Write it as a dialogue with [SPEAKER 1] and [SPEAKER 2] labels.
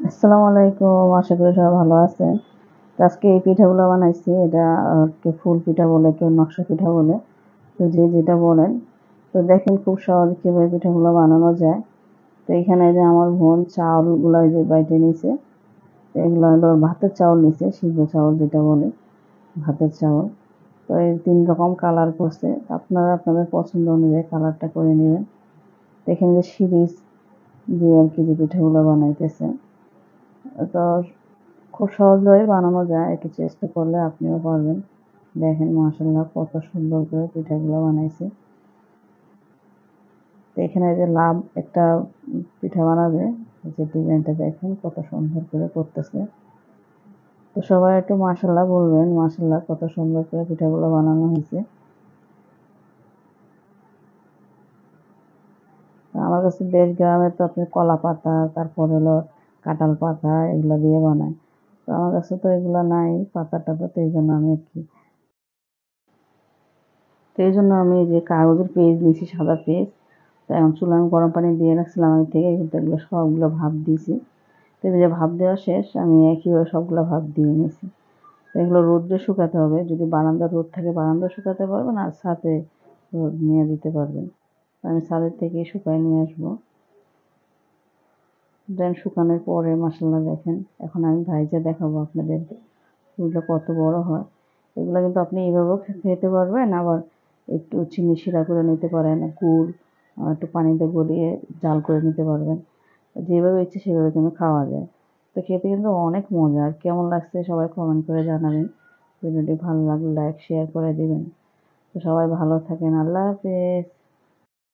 [SPEAKER 1] আসসালামু আলাইকুম। আশা করি সবাই ভালো আছেন। তো আজকে এই পিঠাগুলো বানাইছি। এটা কেউ ফুল পিঠা বলে, কেউ নকশা পিঠা বলে। তো যে যেটা বলেন। তো দেখেন খুব সহজে কিভাবে পিঠাগুলো বানানো যায়। তো এখানে যে আমার বোন চাউলগুলো যে বাইটে নিছে। এগুলো হলো ভাতের চাউল নিছে, সিদ্ধ চাউল যেটা বলে ভাতের চাউল। তো এই ৩ রকম কালার করছে। আপনারা আপনাদের পছন্দ অনুযায়ী কালারটা করে নিবেন। এখানে যে সিরিজ দিয়ে আর কি যে পিঠাগুলো বানাইতেছে। তো খুব সহজভাবে বানানো যায়, একটু চেষ্টা করলে আপনিও পারবেন। দেখেন মাশাআল্লাহ কত সুন্দর করে পিঠাগুলো বানাইছে। তো এখানে যে লাভ একটা পিঠা বানাবে, যে ডিজাইনটা দেখেন কত সুন্দর করে করতেছে। তো সবাই একটু মাশাআল্লাহ বলবেন, মাশাআল্লাহ কত সুন্দর করে পিঠাগুলো বানানো হয়েছে। আমার কাছে দেশ গ্রামে তো আপনি কলা পাতা, তারপর হলো কাঁঠাল পাতা এগুলো দিয়ে বানায়। তো আমার কাছে তো এগুলো নাই পাতা টাতা, তো এই জন্য আমি আর কি, তো এই জন্য আমি এই যে কাগজের পেজ নিয়েছি, সাদা পেজ। তো এখন চুলায় আমি গরম পানি দিয়ে রাখছিলাম আগে থেকে, কিন্তু এগুলো সবগুলো ভাপ দিয়েছি। তো এই যে ভাপ দেওয়া শেষ, আমি একইভাবে সবগুলো ভাপ দিয়ে নিয়েছি। তো এগুলো রোদ্রে শুকাতে হবে, যদি বারান্দার রোদ থাকে বারান্দা শুকাতে পারবেন, আর ছাদে রোদ নিয়ে দিতে পারবেন। তো আমি ছাদের থেকে শুকায় নিয়ে আসবো। দেন শুকানোর পরে মাসাল্লাহ দেখেন, এখন আমি ভাইজা দেখাবো আপনাদেরকে এগুলো কত বড় হয়। এগুলো কিন্তু আপনি এইভাবেও খেতে পারবেন, আবার একটু চিনি শিরা করে নিতে পারেন, গুড় একটু পানিতে গলিয়ে জাল করে নিতে পারবেন। যেভাবে ইচ্ছে সেভাবে কিন্তু খাওয়া যায়। তো খেতে কিন্তু অনেক মজা। আর কেমন লাগছে সবাই কমেন্ট করে জানাবেন। ভিডিওটি ভালো লাগলে লাইক শেয়ার করে দিবেন। তো সবাই ভালো থাকেন। আল্লাহ হাফেজ।